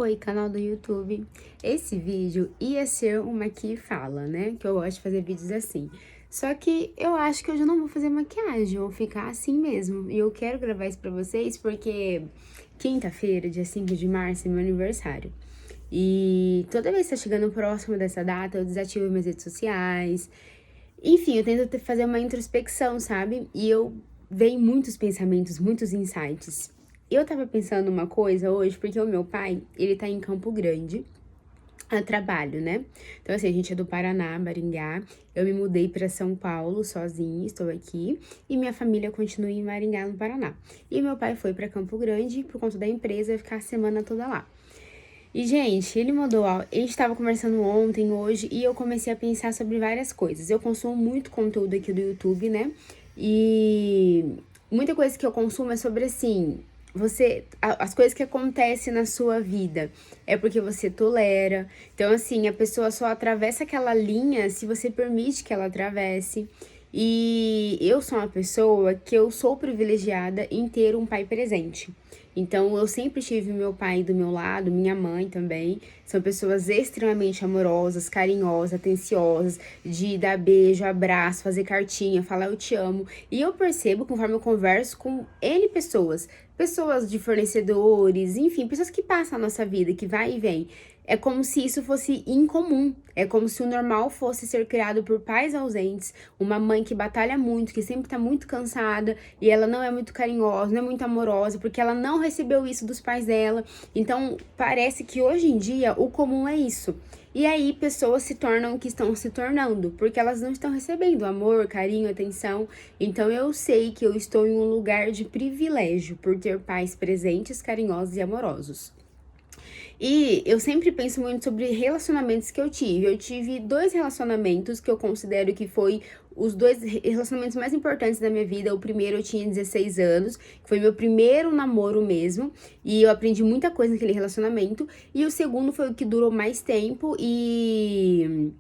Oi, canal do YouTube. Esse vídeo ia ser uma que fala, né? Que eu gosto de fazer vídeos assim. Só que eu acho que hoje eu não vou fazer maquiagem, eu vou ficar assim mesmo. E eu quero gravar isso pra vocês porque quinta-feira, dia 5 de março, é meu aniversário. E toda vez que tá chegando próximo dessa data, eu desativo minhas redes sociais. Enfim, eu tento fazer uma introspecção, sabe? E eu venho muitos pensamentos, muitos insights. Eu tava pensando uma coisa hoje, porque o meu pai, ele tá em Campo Grande, a trabalho, né? Então, assim, a gente é do Paraná, Maringá. Eu me mudei pra São Paulo sozinha, estou aqui. E minha família continua em Maringá, no Paraná. E meu pai foi pra Campo Grande, por conta da empresa, ficar a semana toda lá. E, gente, ele mudou. A gente tava conversando ontem, hoje, e eu comecei a pensar sobre várias coisas. Eu consumo muito conteúdo aqui do YouTube, né? E muita coisa que eu consumo é sobre assim. As coisas que acontecem na sua vida é porque você tolera. Então, assim, a pessoa só atravessa aquela linha se você permite que ela atravesse. E eu sou uma pessoa que eu sou privilegiada em ter um pai presente. Então, eu sempre tive meu pai do meu lado, minha mãe também. São pessoas extremamente amorosas, carinhosas, atenciosas, de dar beijo, abraço, fazer cartinha, falar eu te amo. E eu percebo, conforme eu converso com N pessoas, pessoas de fornecedores, enfim, pessoas que passam a nossa vida, que vai e vem. É como se isso fosse incomum. É como se o normal fosse ser criado por pais ausentes, uma mãe que batalha muito, que sempre tá muito cansada e ela não é muito carinhosa, não é muito amorosa, porque ela não recebeu isso dos pais dela. Então, parece que hoje em dia o comum é isso. E aí, pessoas se tornam o que estão se tornando, porque elas não estão recebendo amor, carinho, atenção. Então, eu sei que eu estou em um lugar de privilégio por ter pais presentes, carinhosos e amorosos. E eu sempre penso muito sobre relacionamentos que eu tive. Eu tive 2 relacionamentos que eu considero que foi os 2 relacionamentos mais importantes da minha vida. O primeiro eu tinha 16 anos, que foi meu primeiro namoro mesmo, e eu aprendi muita coisa naquele relacionamento. E o segundo foi o que durou mais tempo e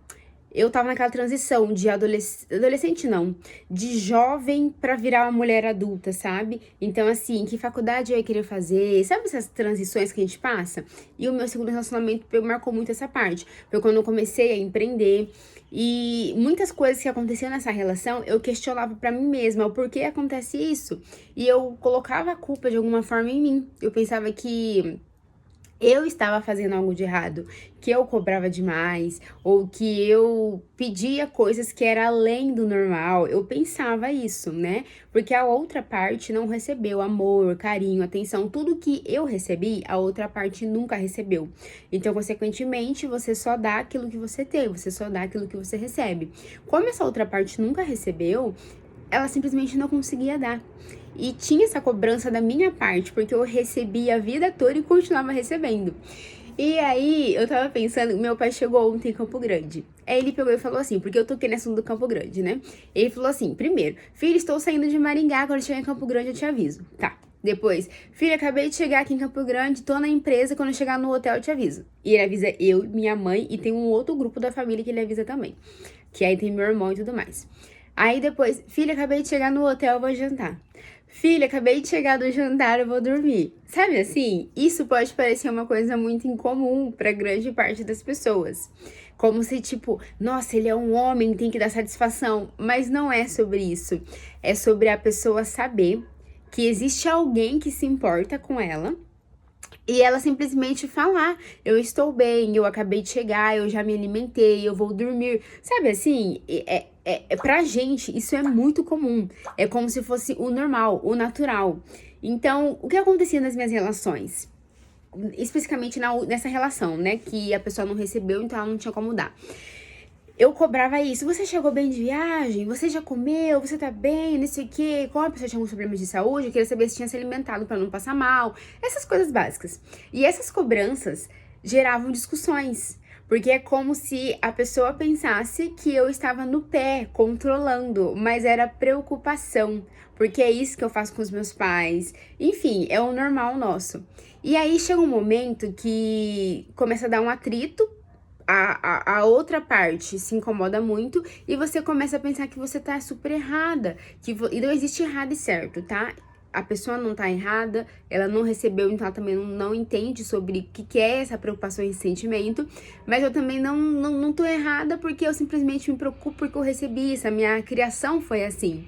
eu tava naquela transição de adolescente não, de jovem pra virar uma mulher adulta, sabe? Então, assim, que faculdade eu ia querer fazer? Sabe essas transições que a gente passa? E o meu segundo relacionamento marcou muito essa parte. Foi quando eu comecei a empreender. E muitas coisas que aconteciam nessa relação, eu questionava pra mim mesma o porquê acontece isso. E eu colocava a culpa de alguma forma em mim. Eu pensava que eu estava fazendo algo de errado, que eu cobrava demais, ou que eu pedia coisas que era além do normal. Eu pensava isso, né? Porque a outra parte não recebeu amor, carinho, atenção, tudo que eu recebi, a outra parte nunca recebeu. Então, consequentemente, você só dá aquilo que você tem, você só dá aquilo que você recebe. Como essa outra parte nunca recebeu, ela simplesmente não conseguia dar. E tinha essa cobrança da minha parte, porque eu recebia a vida toda e continuava recebendo. E aí, eu tava pensando, meu pai chegou ontem em Campo Grande. Aí ele pegou e falou assim, porque eu toquei nesse assunto do Campo Grande, né? Ele falou assim, primeiro, filho, estou saindo de Maringá, quando chegar em Campo Grande eu te aviso. Tá. Depois, filho, acabei de chegar aqui em Campo Grande, tô na empresa, quando eu chegar no hotel eu te aviso. E ele avisa eu, minha mãe, e tem um outro grupo da família que ele avisa também. Que aí tem meu irmão e tudo mais. Aí depois, filha, acabei de chegar no hotel, eu vou jantar. Filha, acabei de chegar do jantar, eu vou dormir. Sabe assim? Isso pode parecer uma coisa muito incomum para grande parte das pessoas. Como se, tipo, nossa, ele é um homem, tem que dar satisfação. Mas não é sobre isso. É sobre a pessoa saber que existe alguém que se importa com ela. E ela simplesmente falar, eu estou bem, eu acabei de chegar, eu já me alimentei, eu vou dormir. Sabe assim, pra gente isso é muito comum. É como se fosse o normal, o natural. Então, o que acontecia nas minhas relações? Especificamente nessa relação, né? Que a pessoa não recebeu, então ela não tinha como dar. Eu cobrava isso. Você chegou bem de viagem? Você já comeu? Você tá bem? Não sei o quê. Como a pessoa tinha alguns problemas de saúde, eu queria saber se tinha se alimentado pra não passar mal. Essas coisas básicas. E essas cobranças geravam discussões. Porque é como se a pessoa pensasse que eu estava no pé, controlando, mas era preocupação. Porque é isso que eu faço com os meus pais. Enfim, é o normal nosso. E aí chega um momento que começa a dar um atrito, a outra parte se incomoda muito e você começa a pensar que você tá super errada, e não existe errado e certo, tá? a pessoa não tá errada, ela não recebeu, então ela também não entende sobre o que é essa preocupação e sentimento, mas eu também não tô errada porque eu simplesmente me preocupo porque eu recebi isso, a minha criação foi assim.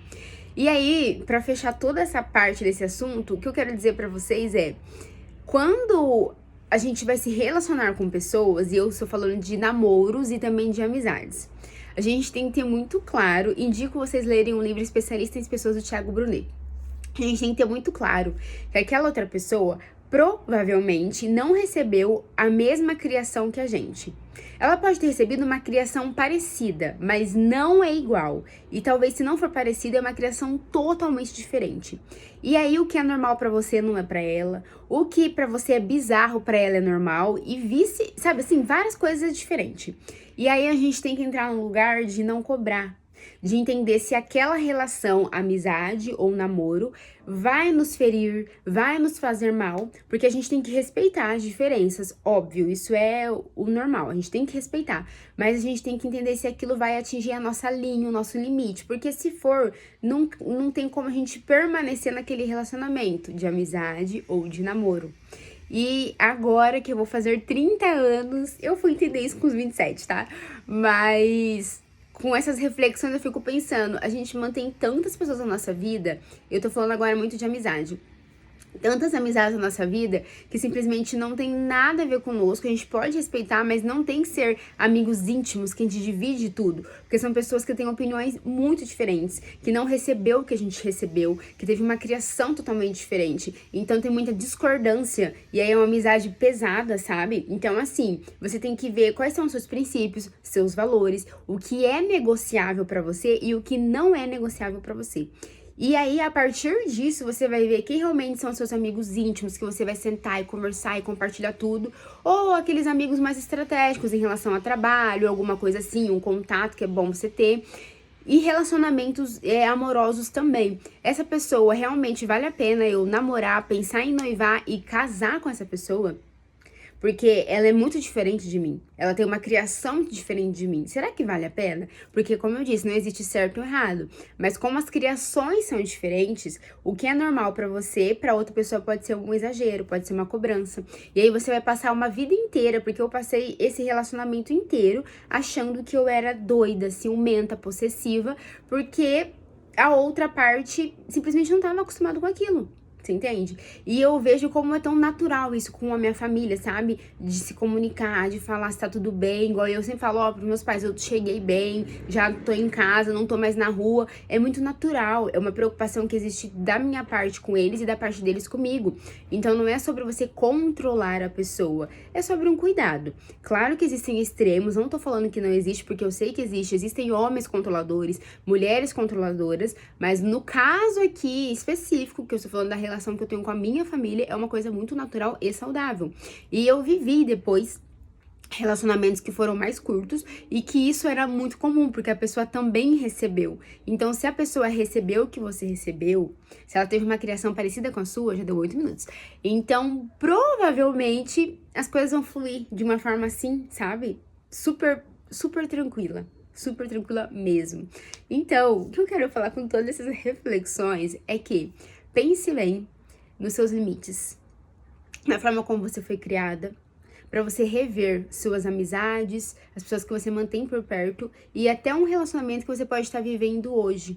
E aí, pra fechar toda essa parte desse assunto, o que eu quero dizer pra vocês é, quando a gente vai se relacionar com pessoas, e eu estou falando de namoros e também de amizades, a gente tem que ter muito claro, indico vocês lerem um livro Especialista em Pessoas do Thiago Brunet. A gente tem que ter muito claro que aquela outra pessoa provavelmente não recebeu a mesma criação que a gente. Ela pode ter recebido uma criação parecida, mas não é igual. E talvez se não for parecida, é uma criação totalmente diferente. E aí o que é normal pra você não é pra ela, o que pra você é bizarro pra ela é normal e vice, sabe assim, várias coisas diferentes. E aí a gente tem que entrar num lugar de não cobrar, de entender se aquela relação, amizade ou namoro, vai nos ferir, vai nos fazer mal, porque a gente tem que respeitar as diferenças, óbvio, isso é o normal, a gente tem que respeitar, mas a gente tem que entender se aquilo vai atingir a nossa linha, o nosso limite, porque se for, não tem como a gente permanecer naquele relacionamento de amizade ou de namoro. E agora que eu vou fazer 30 anos, eu fui entender isso com os 27, tá? Mas com essas reflexões eu fico pensando, a gente mantém tantas pessoas na nossa vida, eu tô falando agora muito de amizade, tantas amizades na nossa vida que simplesmente não tem nada a ver conosco, a gente pode respeitar, mas não tem que ser amigos íntimos, que a gente divide tudo, porque são pessoas que têm opiniões muito diferentes, que não recebeu o que a gente recebeu, que teve uma criação totalmente diferente, então tem muita discordância, e aí é uma amizade pesada, sabe? Então assim, você tem que ver quais são os seus princípios, seus valores, o que é negociável pra você e o que não é negociável pra você. E aí, a partir disso, você vai ver quem realmente são seus amigos íntimos, que você vai sentar e conversar e compartilhar tudo, ou aqueles amigos mais estratégicos em relação a trabalho, alguma coisa assim, um contato que é bom você ter. E relacionamentos amorosos também. Essa pessoa realmente vale a pena eu namorar, pensar em noivar e casar com essa pessoa? Porque ela é muito diferente de mim. Ela tem uma criação diferente de mim. Será que vale a pena? Porque, como eu disse, não existe certo ou errado. Mas como as criações são diferentes, o que é normal pra você, pra outra pessoa pode ser um exagero, pode ser uma cobrança. E aí você vai passar uma vida inteira, porque eu passei esse relacionamento inteiro achando que eu era doida, ciumenta, possessiva, porque a outra parte simplesmente não estava acostumada com aquilo. Você entende? E eu vejo como é tão natural isso com a minha família, sabe? De se comunicar, de falar se tá tudo bem. Igual eu sempre falo, ó, pros meus pais, eu cheguei bem, já tô em casa, não tô mais na rua. É muito natural, é uma preocupação que existe da minha parte com eles e da parte deles comigo. Então não é sobre você controlar a pessoa, é sobre um cuidado. Claro que existem extremos, não tô falando que não existe, porque eu sei que existe. Existem homens controladores, mulheres controladoras, mas no caso aqui específico, que eu estou falando da relação que eu tenho com a minha família, é uma coisa muito natural e saudável. E eu vivi depois relacionamentos que foram mais curtos e que isso era muito comum, porque a pessoa também recebeu. Então, se a pessoa recebeu o que você recebeu, se ela teve uma criação parecida com a sua, já deu 8 minutos. Então, provavelmente, as coisas vão fluir de uma forma assim, sabe? Super tranquila. Super tranquila mesmo. Então, o que eu quero falar com todas essas reflexões é que pense bem nos seus limites, na forma como você foi criada, para você rever suas amizades, as pessoas que você mantém por perto e até um relacionamento que você pode estar vivendo hoje.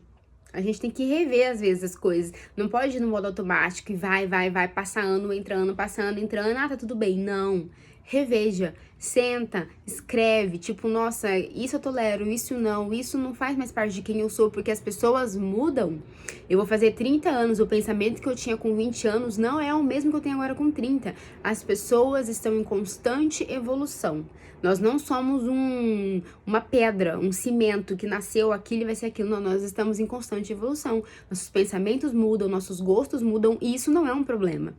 A gente tem que rever, às vezes, as coisas. Não pode ir no modo automático e vai, passa ano, entra ano, passa ano, entra ano, tá tudo bem. Não. Reveja, senta, escreve, tipo, nossa, isso eu tolero, isso não faz mais parte de quem eu sou, porque as pessoas mudam. Eu vou fazer 30 anos, o pensamento que eu tinha com 20 anos não é o mesmo que eu tenho agora com 30. As pessoas estão em constante evolução. Nós não somos uma pedra, um cimento que nasceu aquilo e vai ser aquilo. Não, nós estamos em constante evolução. Nossos pensamentos mudam, nossos gostos mudam e isso não é um problema.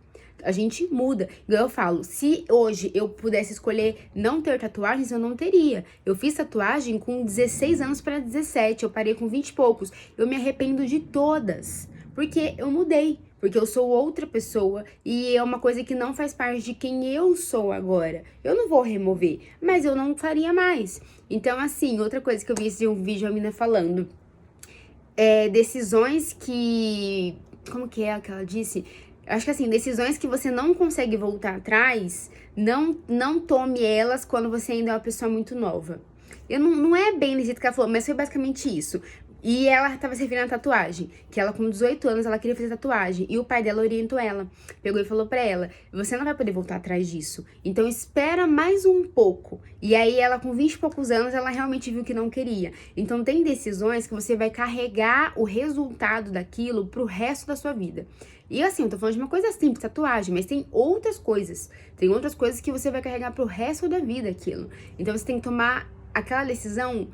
A gente muda. Igual eu falo, se hoje eu pudesse escolher não ter tatuagens, eu não teria. Eu fiz tatuagem com 16 anos para 17, eu parei com 20 e poucos. Eu me arrependo de todas, porque eu mudei, porque eu sou outra pessoa e é uma coisa que não faz parte de quem eu sou agora. Eu não vou remover, mas eu não faria mais. Então, assim, outra coisa que eu vi esse um vídeo a mina falando, decisões que Como que é que ela disse? Acho que assim, decisões que você não consegue voltar atrás, não tome elas quando você ainda é uma pessoa muito nova. Eu não é bem desse jeito que ela falou, mas foi basicamente isso. E ela tava se referindo à tatuagem, que ela com 18 anos, ela queria fazer tatuagem, e o pai dela orientou ela, pegou e falou pra ela, você não vai poder voltar atrás disso, então espera mais um pouco. E aí ela com 20 e poucos anos, ela realmente viu que não queria. Então tem decisões que você vai carregar o resultado daquilo pro resto da sua vida. E assim, eu tô falando de uma coisa simples, tatuagem, mas tem outras coisas. Tem outras coisas que você vai carregar pro resto da vida aquilo. Então você tem que tomar aquela decisão,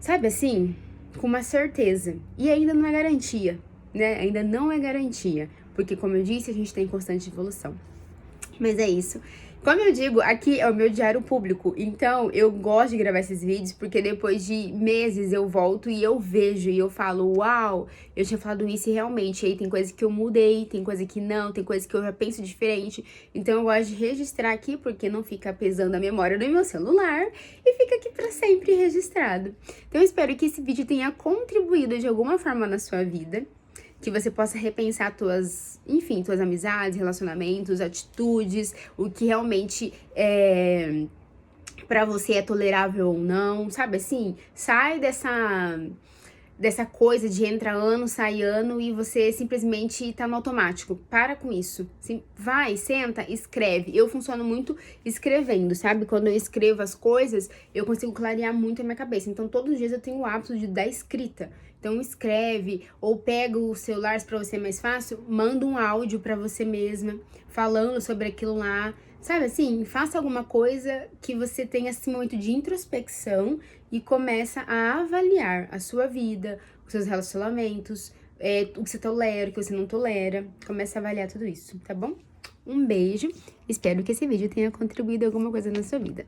sabe assim, com uma certeza. E ainda não é garantia, né? Ainda não é garantia. Porque, como eu disse, a gente tem constante evolução. Mas é isso. Como eu digo, aqui é o meu diário público, então eu gosto de gravar esses vídeos porque depois de meses eu volto e eu vejo e eu falo, uau, eu tinha falado isso e realmente, aí tem coisa que eu mudei, tem coisa que não, tem coisa que eu já penso diferente, então eu gosto de registrar aqui porque não fica pesando a memória do meu celular e fica aqui pra sempre registrado. Então eu espero que esse vídeo tenha contribuído de alguma forma na sua vida, que você possa repensar tuas amizades, relacionamentos, atitudes, o que realmente pra você é tolerável ou não, sabe assim? Sai dessa coisa de entra ano, sai ano e você simplesmente tá no automático. Para com isso. Vai, senta, escreve. Eu funciono muito escrevendo, sabe? Quando eu escrevo as coisas, eu consigo clarear muito a minha cabeça. Então, todos os dias eu tenho o hábito da escrita. Então, escreve ou pega o celular, pra você é mais fácil, manda um áudio pra você mesma, falando sobre aquilo lá. Sabe assim, faça alguma coisa que você tenha esse momento de introspecção e começa a avaliar a sua vida, os seus relacionamentos, o que você tolera, o que você não tolera. Começa a avaliar tudo isso, tá bom? Um beijo, espero que esse vídeo tenha contribuído alguma coisa na sua vida.